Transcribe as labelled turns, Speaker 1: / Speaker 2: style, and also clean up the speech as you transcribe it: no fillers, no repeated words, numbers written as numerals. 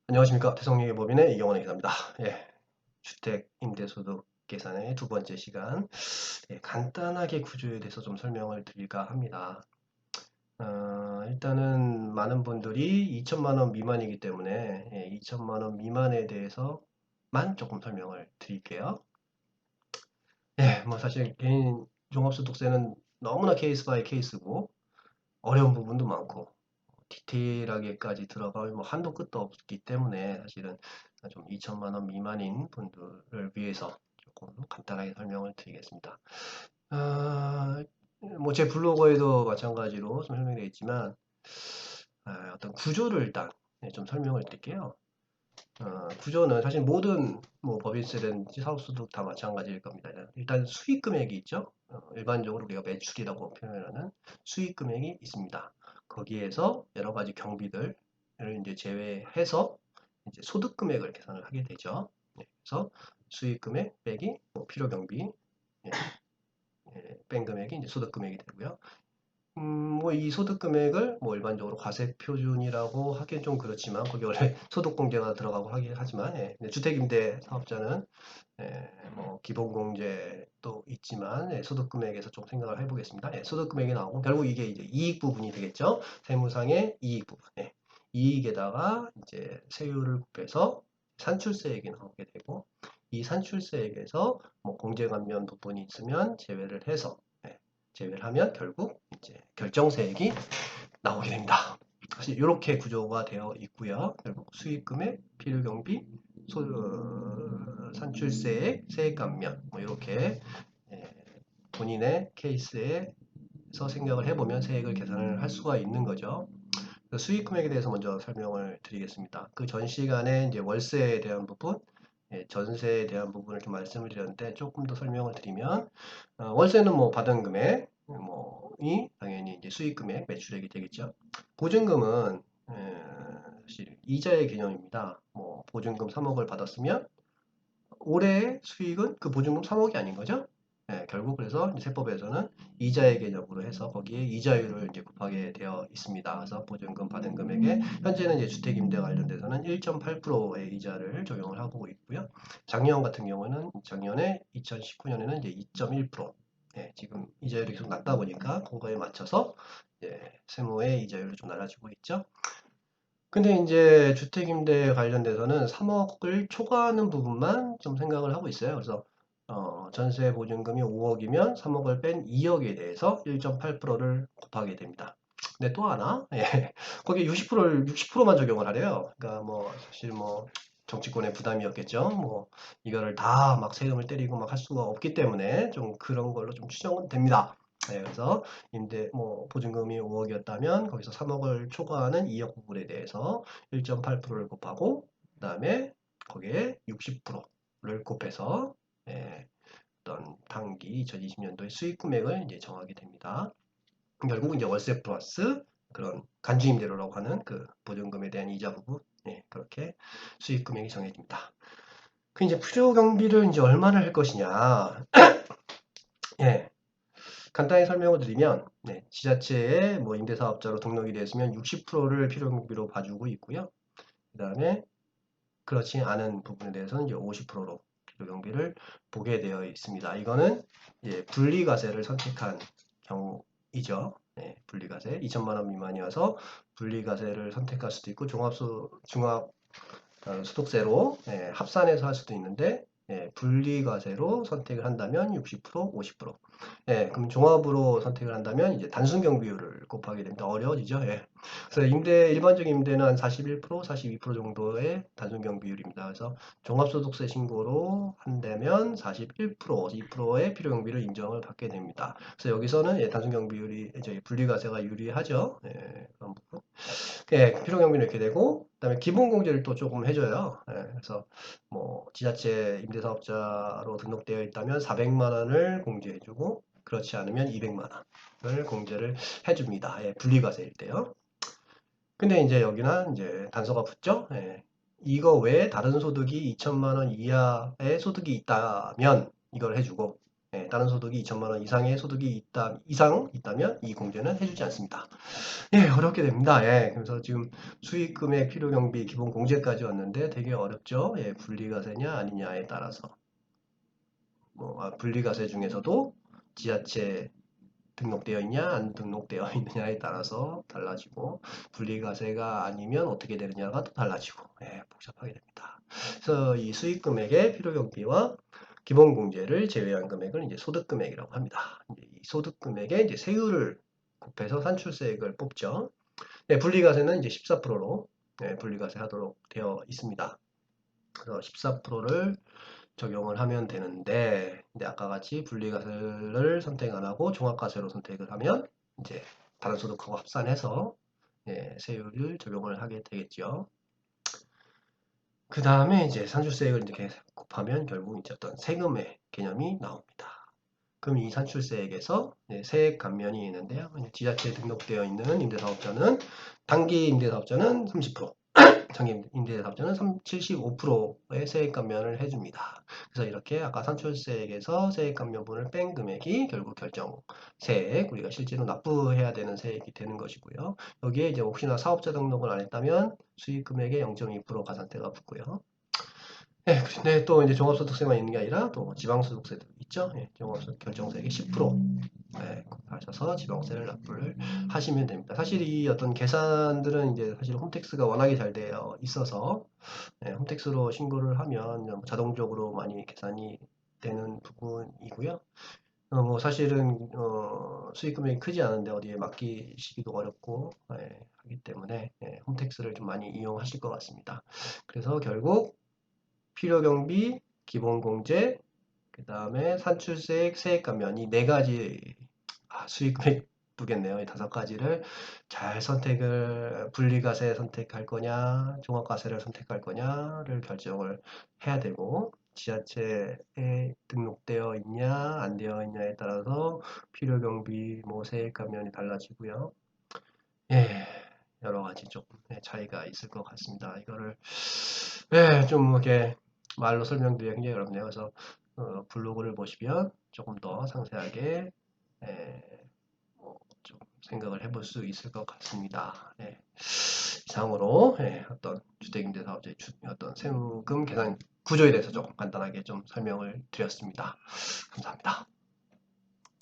Speaker 1: 안녕하십니까. 태성예법인의 이경원 회계사입니다. 예, 주택 임대소득 계산의 두 번째 시간. 간단하게 구조에 대해서 좀 설명을 드릴까 합니다. 일단은 많은 분들이 2천만 원 미만이기 때문에 2천만 원 미만에 대해서만 조금 설명을 드릴게요. 뭐 사실 개인 종합소득세는 너무나 케이스 바이 케이스고 어려운 부분도 많고 디테일하게까지 들어가면 뭐 한도 끝도 없기 때문에 사실은 좀 2천만 원 미만인 분들을 위해서 조금 간단하게 설명을 드리겠습니다. 뭐 제 블로그에도 마찬가지로 좀 설명되어 있지만 어떤 구조를 일단 좀 설명을 드릴게요. 구조는 사실 모든 뭐 법인세든지 사업소득 다 마찬가지일 겁니다. 일단 수익 금액이 있죠. 일반적으로 우리가 매출이라고 표현하는 수익 금액이 있습니다. 거기에서 여러 가지 경비들을 이제 제외해서 이제 소득 금액을 계산을 하게 되죠. 그래서 수익 금액 빼기 뭐 필요 경비 뺀 금액이 이제 소득 금액이 되고요. 뭐 이 소득 금액을 뭐 일반적으로 과세 표준이라고 하긴 좀 그렇지만 거기 원래 소득 공제가 들어가고 하긴 하지만 주택임대 사업자는 뭐 기본 공제도 있지만 소득 금액에서 좀 생각을 해보겠습니다. 소득 금액이 나오고 결국 이게 이제 이익 부분이 되겠죠. 세무상의 이익 부분. 이익에다가 이제 세율을 곱해서 산출세액이 나오게 되고 이 산출세액에서 뭐 공제 감면 부분이 있으면 제외를 해서 제외를 하면 결국 이제 결정세액이 나오게 됩니다. 사실 이렇게 구조가 되어 있고요. 결국 수익금액, 필요경비, 산출세액, 세액감면 뭐 이렇게 본인의 케이스에서 생각을 해보면 세액을 계산을 할 수가 있는 거죠. 수익금액에 대해서 먼저 설명을 드리겠습니다. 그 전 시간에 이제 월세에 대한 부분, 전세에 대한 부분을 좀 말씀을 드렸는데 조금 더 설명을 드리면 월세는 뭐 받은 금액, 뭐이 당연히 이제 수익금액, 매출액이 되겠죠. 보증금은 사실 이자의 개념입니다. 뭐 보증금 3억을 받았으면 올해의 수익은 그 보증금 3억이 아닌 거죠. 결국 그래서 세법에서는 이자의 개념으로 해서 거기에 이자율을 이제 곱하게 되어 있습니다. 그래서 보증금 받은 금액에 현재는 이제 주택임대 관련돼서는 1.8%의 이자를 적용을 하고 있고요. 작년 같은 경우는 작년에 2019년에는 이제 2.1%. 지금 이자율이 계속 낮다 보니까 그거에 맞춰서 세무의 이자율이 좀 낮아지고 있죠. 근데 이제 주택임대 관련돼서는 3억을 초과하는 부분만 좀 생각을 하고 있어요. 그래서 전세 보증금이 5억이면 3억을 뺀 2억에 대해서 1.8%를 곱하게 됩니다. 근데 또 하나, 거기에 60%만 적용을 하래요. 그러니까 뭐 사실 뭐 정치권의 부담이었겠죠. 뭐 이거를 다 막 세금을 때리고 막 할 수가 없기 때문에 좀 그런 걸로 좀 추정은 됩니다. 그래서 임대 뭐 보증금이 5억이었다면 거기서 3억을 초과하는 2억 부분에 대해서 1.8%를 곱하고 그다음에 거기에 60%를 곱해서 어떤 당기 2020년도의 수익 금액을 이제 정하게 됩니다. 결국 이제 월세 플러스 그런 간주임대료라고 하는 그 보증금에 대한 이자 부분 그렇게 수익 금액이 정해집니다. 그 이제 필요 경비를 이제 얼마나 할 것이냐 예, 간단히 설명을 드리면 지자체에 뭐 임대사업자로 등록이 됐으면 60%를 필요경비로 봐주고 있고요. 그 다음에 그렇지 않은 부분에 대해서는 이제 50%로 필요경비를 보게 되어 있습니다. 이거는 분리과세를 선택한 경우이죠. 분리과세 2천만 원 미만이어서 분리과세를 선택할 수도 있고 종합 소득세로 합산해서 할 수도 있는데 분리과세로 선택을 한다면 60%, 50%. 그럼 종합으로 선택을 한다면 이제 단순 경비율을 곱하게 됩니다. 어려워지죠. 그래서 일반적인 임대는 한 41%, 42% 정도의 단순 경비율입니다. 그래서 종합소득세 신고로 한다면 41%, 2%의 필요 경비를 인정을 받게 됩니다. 그래서 여기서는 단순 경비율이 이제 분리과세가 유리하죠. 그런 부분. 필요 경비는 이렇게 되고, 그다음에 기본 공제를 또 조금 해줘요. 그래서 뭐 지자체 임대사업자로 등록되어 있다면 400만 원을 공제해주고, 그렇지 않으면 200만 원을 공제를 해줍니다. 분리과세일 때요. 근데 이제 여기는 이제 단서가 붙죠. 이거 외에 다른 소득이 2천만 원 이하의 소득이 있다면 이걸 해주고, 다른 소득이 2천만 원 이상의 소득이 이상 있다면 이 공제는 해주지 않습니다. 어렵게 됩니다. 그래서 지금 수익 금액 필요 경비 기본 공제까지 왔는데 되게 어렵죠. 분리과세냐 아니냐에 따라서 분리과세 중에서도 지자체 등록되어 있냐 안 등록되어 있느냐에 따라서 달라지고 분리과세가 아니면 어떻게 되느냐가 또 달라지고 복잡하게 됩니다. 그래서 이 수익금액의 필요경비와 기본공제를 제외한 금액을 이제 소득금액이라고 합니다. 이 소득금액에 이제 세율을 곱해서 산출세액을 뽑죠. 분리과세는 이제 14%로 분리과세 하도록 되어 있습니다. 그래서 14%를 적용을 하면 되는데 이제 아까 같이 분리과세를 선택 안 하고 종합과세로 선택을 하면 이제 다른 소득하고 합산해서 세율을 적용을 하게 되겠죠. 그 다음에 이제 산출세액을 이렇게 곱하면 결국 이제 어떤 세금의 개념이 나옵니다. 그럼 이 산출세액에서 세액 감면이 있는데요. 지자체에 등록되어 있는 임대사업자는 단기 임대사업자는 30%, 장기 임대사업자는 75%의 세액 감면을 해줍니다. 그래서 이렇게 아까 산출세액에서 세액 감면분을 뺀 금액이 결국 결정세액, 우리가 실제로 납부해야 되는 세액이 되는 것이고요. 여기에 이제 혹시나 사업자 등록을 안 했다면 수익금액의 0.2% 가산세가 붙고요. 근데 또 이제 종합소득세만 있는 게 아니라 또 지방소득세도 있죠. 종합소득 결정세액의 10% 하셔서 지방세를 납부를 하시면 됩니다. 사실 이 어떤 계산들은 이제 사실 홈택스가 워낙에 잘 되어 있어서 홈택스로 신고를 하면 자동적으로 많이 계산이 되는 부분이고요. 사실은 수익 금액이 크지 않은데 어디에 맡기시기도 어렵고 하기 때문에 홈택스를 좀 많이 이용하실 것 같습니다. 그래서 결국 필요경비, 기본공제, 그 다음에 산출세액, 세액감면 이 네 가지 수익금액 두겠네요. 이 다섯 가지를 잘 선택을 분리과세 선택할 거냐, 종합과세를 선택할 거냐를 결정을 해야 되고 지자체에 등록되어 있냐, 안 되어 있냐에 따라서 필요경비, 세액감면이 달라지고요. 여러 가지 조금 차이가 있을 것 같습니다. 이거를 좀 이렇게 말로 설명드리기 굉장히 어렵네요. 그래서 블로그를 보시면 조금 더 상세하게 좀 생각을 해볼 수 있을 것 같습니다. 이상으로 어떤 주택임대사업자의 어떤 세무금 계산 구조에 대해서 조금 간단하게 좀 설명을 드렸습니다. 감사합니다.